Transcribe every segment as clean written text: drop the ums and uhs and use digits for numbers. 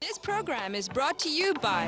This program is brought to you by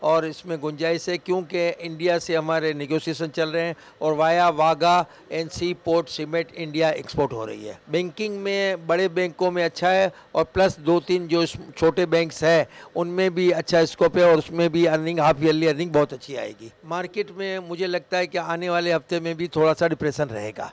اور اس میں گنجائش ہے کیونکہ انڈیا سے ہمارے نیگوسیشن چل رہے ہیں اور via Wagah NC port cement India export ہو رہی ہے. بینکنگ میں بڑے بینکوں میں اچھا ہے اور پلس 2-3 جو چھوٹے بینکس ہیں ان میں بھی اچھا اسکوپ ہے اور اس میں بھی ارننگ ہاف ایئرلی ارننگ بہت اچھی آئے گی. مارکیٹ میں مجھے لگتا ہے کہ آنے والے ہفتے میں بھی تھوڑا سا ڈپریشن رہے گا.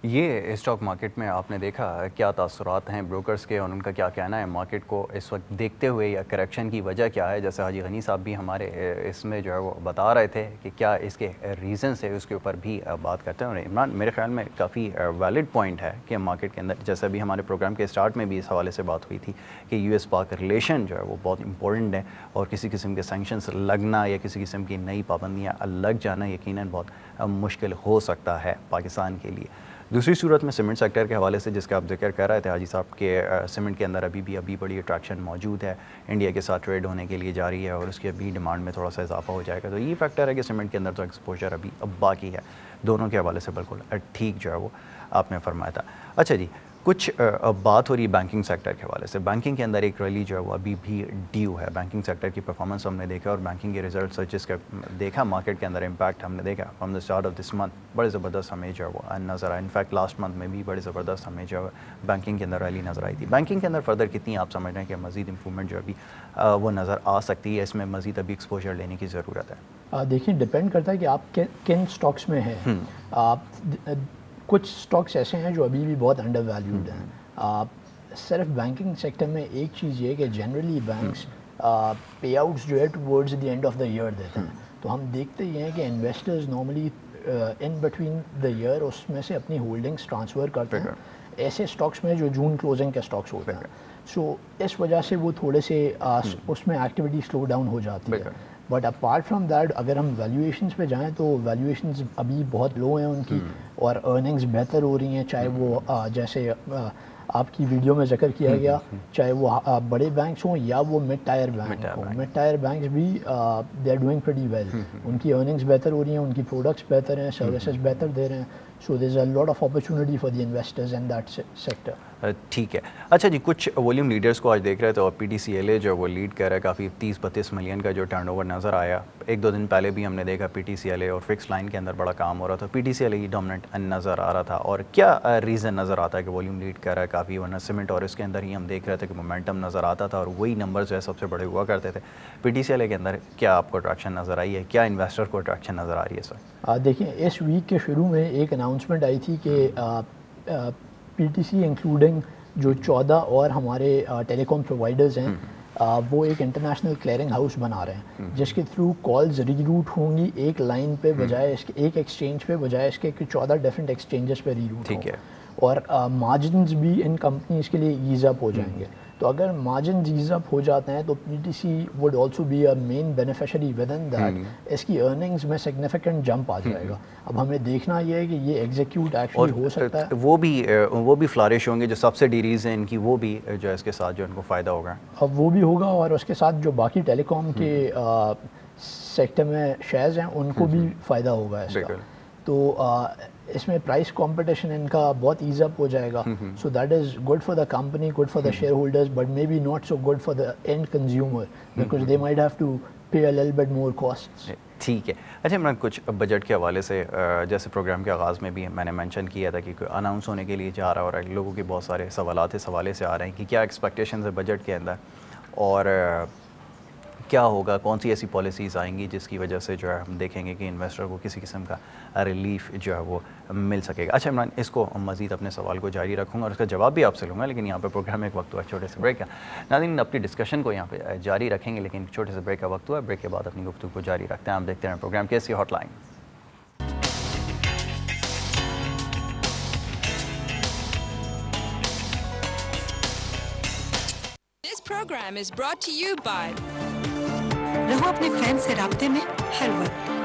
یہ اسٹاک مارکیٹ میں آپ نے دیکھا کیا تاثرات ہیں بروکرز کے اور ان کا کیا کہنا ہے مارکیٹ کو اس وقت دیکھتے ہوئے یا کریکشن کی وجہ کیا ہے؟ جیسے حاجی غنی صاحب بھی ہمارے اس میں جو ہے وہ بتا رہے تھے کہ کیا اس کے ریزنس ہے، اس کے اوپر بھی بات کرتے ہیں. اور عمران میرے خیال میں کافی ویلڈ پوائنٹ ہے کہ مارکیٹ کے اندر جیسے بھی ہمارے پروگرام کے اسٹارٹ میں بھی اس حوالے سے بات ہوئی تھی کہ US پاک ریلیشن جو ہے وہ بہت امپورٹنٹ ہے اور کسی قسم کے سینکشنز لگنا یا کسی قسم کی نئی پابندیاں لگ جانا یقیناً بہت مشکل ہو سکتا ہے پاکستان کے لیے. دوسری صورت میں سیمنٹ سیکٹر کے حوالے سے جس کا آپ ذکر کر رہے تھے حاجی صاحب کے سیمنٹ کے اندر ابھی بڑی اٹریکشن موجود ہے، انڈیا کے ساتھ ٹریڈ ہونے کے لیے جاری ہے اور اس کی ابھی ڈیمانڈ میں تھوڑا سا اضافہ ہو جائے گا. تو یہ فیکٹر ہے کہ سیمنٹ کے اندر تو ایکسپوجر ابھی باقی ہے. دونوں کے حوالے سے بالکل ٹھیک جو ہے وہ آپ نے فرمایا تھا. اچھا جی، کچھ بات ہو رہی ہے بینکنگ سیکٹر کے حوالے سے. بینکنگ کے اندر ایک ریلی جو ہے وہ ابھی بھی ڈیو ہے. بینکنگ سیکٹر کی پرفارمنس ہم نے دیکھا اور بینکنگ کے ریزلٹس جس کا دیکھا مارکیٹ کے اندر امپیکٹ ہم نے دیکھا from the start of this month بڑے زبردست ہمیں جو ہے وہ نظر آیا. انفیکٹ لاسٹ منتھ میں بھی بڑے زبردست ہمیں جو ہے بینکنگ کے اندر ریلی نظر آئی تھی. بینکنگ کے اندر فردر کتنی آپ سمجھ رہے ہیں کہ مزید امپرومنٹ جو ابھی وہ نظر آ سکتی ہے؟ اس میں مزید ابھی ایکسپوجر لینے کی ضرورت ہے. دیکھیں ڈپینڈ کرتا ہے کہ آپ کن سٹاکس میں ہیں. کچھ سٹاکس ایسے ہیں جو ابھی بھی بہت انڈر ویلیوڈ ہیں. صرف بینکنگ سیکٹر میں ایک چیز یہ کہ جنرلی بینکس پے آؤٹس جو ہے towards the end of the year دیتے ہیں. تو ہم دیکھتے ہی ہیں کہ investors normally in between the year اس میں سے اپنی ہولڈنگس ٹرانسفر کرتے ہیں ایسے سٹاکس میں جو جون کلوزنگ کے سٹاکس ہوتے ہیں. سو اس وجہ سے وہ تھوڑے سے اس میں ایکٹیویٹی سلو ڈاؤن ہو جاتی ہے. بٹ اپارٹ فرام دیٹ اگر ہم ویلیویشنس پہ جائیں تو ویلیویشنز ابھی بہت لو ہیں ان کی اور ارننگز بہتر ہو رہی ہیں. چاہے وہ جیسے آپ کی ویڈیو میں ذکر کیا گیا چاہے وہ بڑے بینکس ہوں یا وہ مڈ ٹائر بینک ہوں. مڈ ٹائر بینکس بھی they are doing pretty well. ان کی ارننگز بہتر ہو رہی ہیں، ان کی پروڈکٹس بہتر ہیں، سروسز بہتر دے رہے ہیں. So there is a lot of opportunity for the investors in that sector. ٹھیک ہے. اچھا جی، کچھ والیوم لیڈرز کو آج دیکھ رہے تھے اور PTCLA جو وہ لیڈ کر رہا ہے، کافی 30-32 ملین کا جو ٹرن اوور نظر آیا. 1-2 دن پہلے بھی ہم نے دیکھا PTCLA اور فکس لائن کے اندر بڑا کام ہو رہا تھا. PTCLA ہی ڈومیننٹ نظر آ رہا تھا. اور کیا ریزن نظر آتا ہے کہ والیوم لیڈ کر رہا ہے کافی؟ ورنہ سیمنٹ اور اس کے اندر ہی ہم دیکھ رہے تھے کہ مومنٹم نظر آتا تھا اور وہی نمبر جو ہے سب سے بڑے ہوا کرتے تھے. PTCLA کے اندر کیا آپ کو اٹریکشن نظر آئی ہے؟ کیا انویسٹر کو اٹریکشن نظر آ رہی ہے سر؟ دیکھیں اس ویک کے شروع میں ایک اناؤنسمنٹ آئی تھی کہ PTC انکلوڈنگ جو 14 اور ہمارے ٹیلی کام پرووائڈرز ہیں وہ ایک انٹرنیشنل کلیئرنگ ہاؤس بنا رہے ہیں جس کے تھرو کالز ری روٹ ہوں گی ایک لائن پہ بجائے اس کے ایک ایکسچینج پہ بجائے اس کے 14 ڈفرینٹ ایکسچینجز پہ ری روٹ ہوں. اور مارجنز بھی ان کمپنیز کے لیے ایز اپ ہو جائیں گے. تو اگر مارجنز ایز اپ ہو جاتے ہیں تو PTC would also be a main beneficiary within that. اس کی ارننگز میں سگنیفیکنٹ جمپ آ جائے گا. اب ہمیں دیکھنا یہ ہے کہ یہ ایگزیکیوٹ ایکچولی ہو سکتا ہے. وہ بھی فلارش ہوں گے جو سبسڈیریز ہیں ان کی، وہ بھی جو ہے اس کے ساتھ جو ان کو فائدہ ہوگا. اب وہ بھی ہوگا اور اس کے ساتھ جو باقی ٹیلی کام کے سیکٹر میں شیئرز ہیں ان کو بھی فائدہ ہوگا اس کا. تو اس میں پرائس کمپٹیشن ان کا بہت ایز اپ ہو جائے گا. So that is good for the company, good for the shareholders, but may be not so good for the end consumer because they might have to pay a little bit more costs. ٹھیک ہے. اچھا عمران، کچھ budget کے حوالے سے جیسے programme کے آغاز میں بھی میں نے مینشن کیا تھا کہ اناؤنس ہونے کے لیے جا رہا اور لوگوں کے بہت سارے سوالات اس حوالے سے آ رہے ہیں کہ کیا ایکسپیکٹیشنز ہے بجٹ کے اندر اور کیا ہوگا، کون سی ایسی پالیسیز آئیں گی جس کی وجہ سے جو ہے ہم دیکھیں گے کہ انویسٹر کو کسی قسم کا ریلیف جو ہے وہ مل سکے گا. اچھا عمران، اس کو مزید اپنے سوال کو جاری رکھوں گا اور اس کا جواب بھی آپ سے لوں گا، لیکن یہاں پہ پروگرام میں ایک وقت ہوا چھوٹے سے بریک کا. ناظرین اپنی ڈسکشن کو یہاں پہ جاری رکھیں گے لیکن چھوٹے سے بریک کا وقت ہوا. بریک کے بعد اپنی گفتگو کو جاری رکھتے ہیں. آپ دیکھتے ہیں پروگرام کیسی hotline. This program is brought to you by رہو اپنے فین سے رابطے میں ہر وقت.